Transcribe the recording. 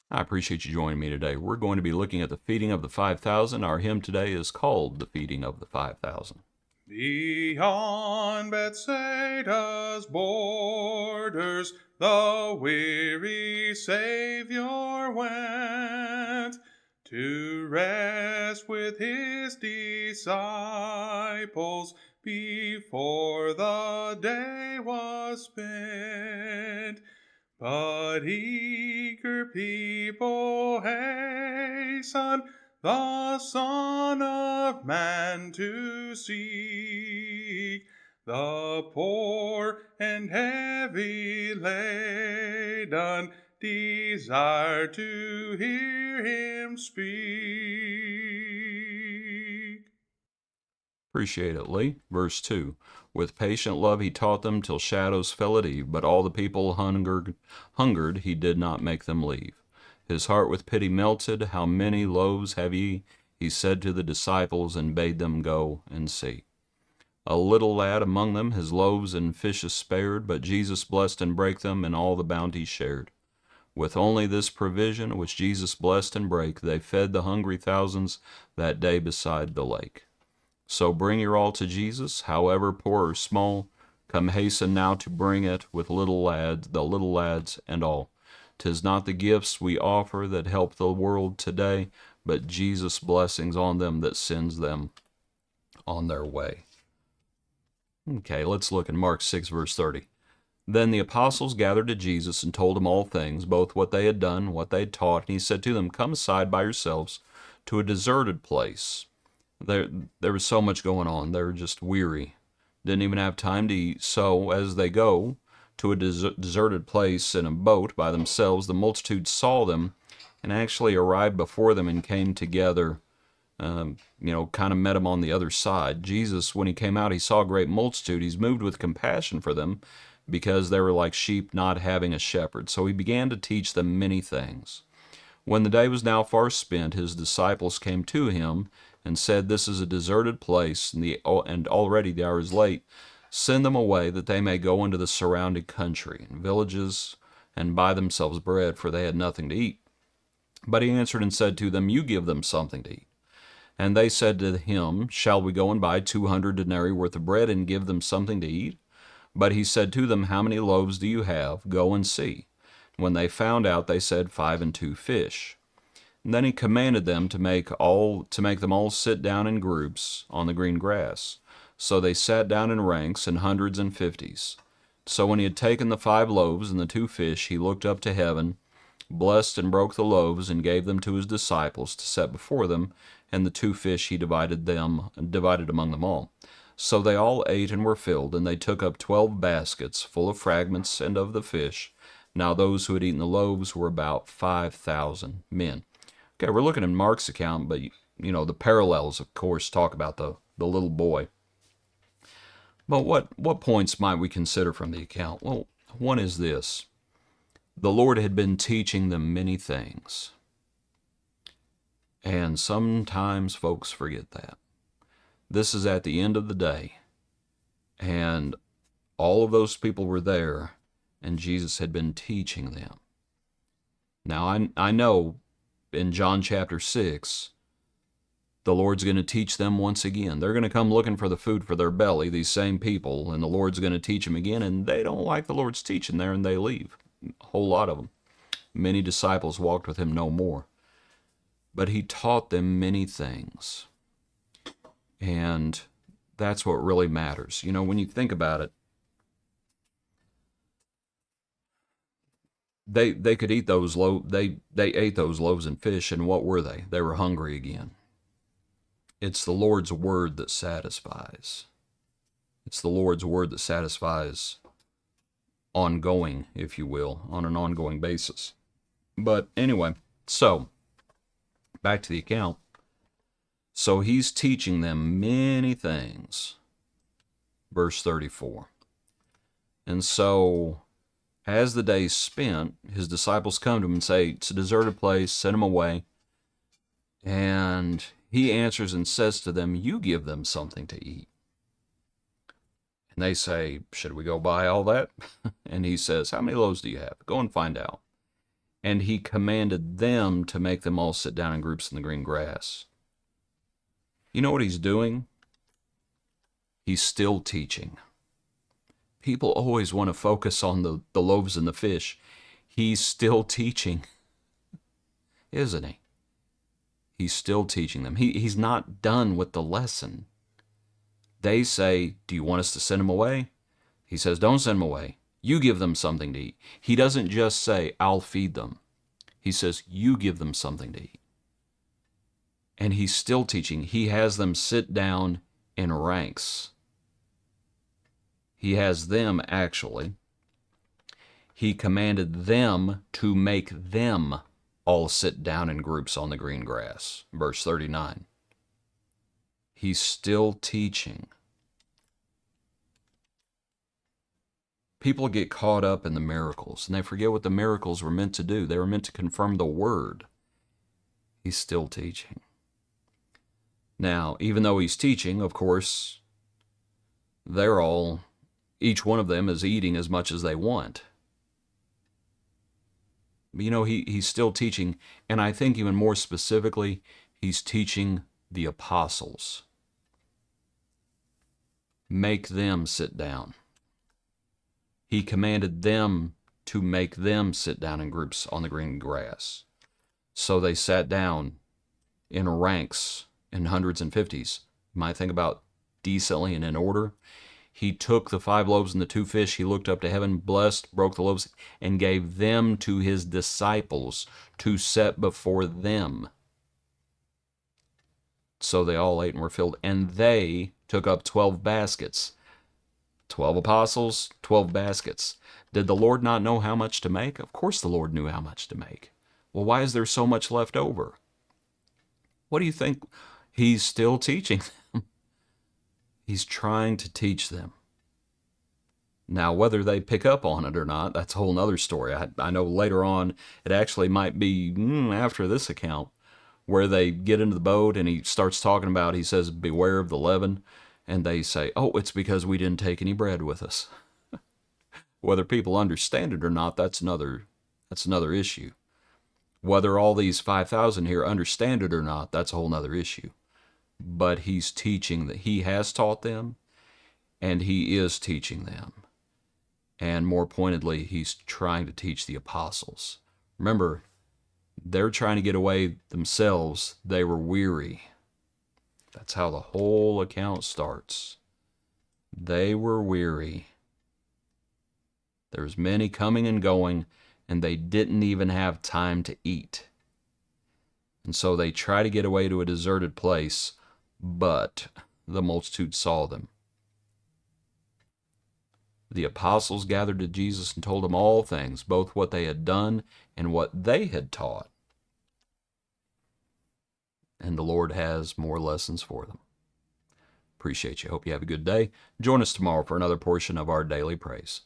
I appreciate you joining me today. We're going to be looking at the feeding of the 5,000. Our hymn today is called The Feeding of the 5,000. Beyond Bethsaida's borders, the weary Savior went to rest with his disciples before the day was spent. But eager people hasten the Son of Man to seek, the poor and heavy laden desire to hear him speak. Appreciate it, Lee. Verse 2. With patient love he taught them till shadows fell at eve, but all the people hungered, he did not make them leave. His heart with pity melted. How many loaves have ye? He said to the disciples, and bade them go and see. A little lad among them his loaves and fishes spared, but Jesus blessed and brake them, and all the bounty shared. With only this provision, which Jesus blessed and brake, they fed the hungry thousands that day beside the lake. So bring your all to Jesus, however poor or small. Come hasten now to bring it with the little lads and all. 'Tis not the gifts we offer that help the world today, but Jesus' blessings on them that sends them on their way. Okay, let's look in Mark 6, verse 30. Then the apostles gathered to Jesus and told him all things, both what they had done, what they had taught. And he said to them, Come aside by yourselves to a deserted place. There was so much going on. They were just weary. Didn't even have time to eat. So as they go to a deserted place in a boat by themselves, the multitude saw them and actually arrived before them and came together, kind of met them on the other side. Jesus, when he came out, he saw a great multitude. He's moved with compassion for them because they were like sheep not having a shepherd. So he began to teach them many things. When the day was now far spent, his disciples came to him and said, This is a deserted place, and already the hour is late. Send them away, that they may go into the surrounding country and villages, and buy themselves bread, for they had nothing to eat. But he answered and said to them, You give them something to eat. And they said to him, Shall we go and buy 200 denarii worth of bread, and give them something to eat? But he said to them, How many loaves do you have? Go and see. When they found out, they said, 5 and 2 fish. And then he commanded them to make them all sit down in groups on the green grass. So they sat down in ranks, in hundreds and fifties. So when he had taken the 5 loaves and the 2 fish, he looked up to heaven, blessed and broke the loaves, and gave them to his disciples to set before them, and the 2 fish he divided among them all. So they all ate and were filled, and they took up 12 baskets full of fragments and of the fish. Now those who had eaten the loaves were about 5,000 men. Okay, we're looking at Mark's account, but the parallels, of course, talk about the little boy. But what points might we consider from the account? Well, one is this. The Lord had been teaching them many things. And sometimes folks forget that. This is at the end of the day. And all of those people were there, and Jesus had been teaching them. Now, I know in John chapter 6, the Lord's going to teach them once again. They're going to come looking for the food for their belly, these same people, and the Lord's going to teach them again, and they don't like the Lord's teaching there, and they leave. A whole lot of them. Many disciples walked with him no more. But he taught them many things. And that's what really matters. When you think about it, they could eat those they ate those loaves and fish, and what were they? They were hungry again. It's the Lord's word that satisfies. It's the Lord's word that satisfies ongoing, if you will, on an ongoing basis. But anyway, so back to the account. So he's teaching them many things. Verse 34. And so as the day's spent, his disciples come to him and say, It's a deserted place, send them away. And he answers and says to them, You give them something to eat. And they say, Should we go buy all that? And he says, How many loaves do you have? Go and find out. and he commanded them to make them all sit down in groups in the green grass. You know what he's doing? He's still teaching. People always want to focus on the loaves and the fish. He's still teaching, isn't he? He's still teaching them. He's not done with the lesson. They say, do you want us to send them away? He says, don't send them away. You give them something to eat. He doesn't just say, I'll feed them. He says, you give them something to eat. And he's still teaching. He has them sit down in ranks. He has them, actually. He commanded them to make them all sit down in groups on the green grass. Verse 39. He's still teaching. People get caught up in the miracles, and they forget what the miracles were meant to do. They were meant to confirm the word. He's still teaching. Now, even though he's teaching, of course, each one of them is eating as much as they want. You know, he's still teaching, and I think even more specifically, he's teaching the apostles. Make them sit down. He commanded them to make them sit down in groups on the green grass. So they sat down in ranks in hundreds and fifties. You might think about decently and in order. He took the 5 loaves and the 2 fish. He looked up to heaven, blessed, broke the loaves, and gave them to his disciples to set before them. So they all ate and were filled. And they took up 12 baskets. 12 apostles, 12 baskets. Did the Lord not know how much to make? Of course the Lord knew how much to make. Well, why is there so much left over? What do you think? He's still teaching them. He's trying to teach them. Now, whether they pick up on it or not, that's a whole other story. I know later on, it actually might be after this account, where they get into the boat and he starts talking about, he says, beware of the leaven. And they say, oh, it's because we didn't take any bread with us. Whether people understand it or not, that's another issue. Whether all these 5,000 here understand it or not, that's a whole other issue. But he's teaching that he has taught them, and he is teaching them. And more pointedly, he's trying to teach the apostles. Remember, they're trying to get away themselves. They were weary. That's how the whole account starts. They were weary. There's many coming and going, and they didn't even have time to eat. And so they try to get away to a deserted place, but the multitude saw them. The apostles gathered to Jesus and told him all things, both what they had done and what they had taught. And the Lord has more lessons for them. Appreciate you. Hope you have a good day. Join us tomorrow for another portion of our daily praise.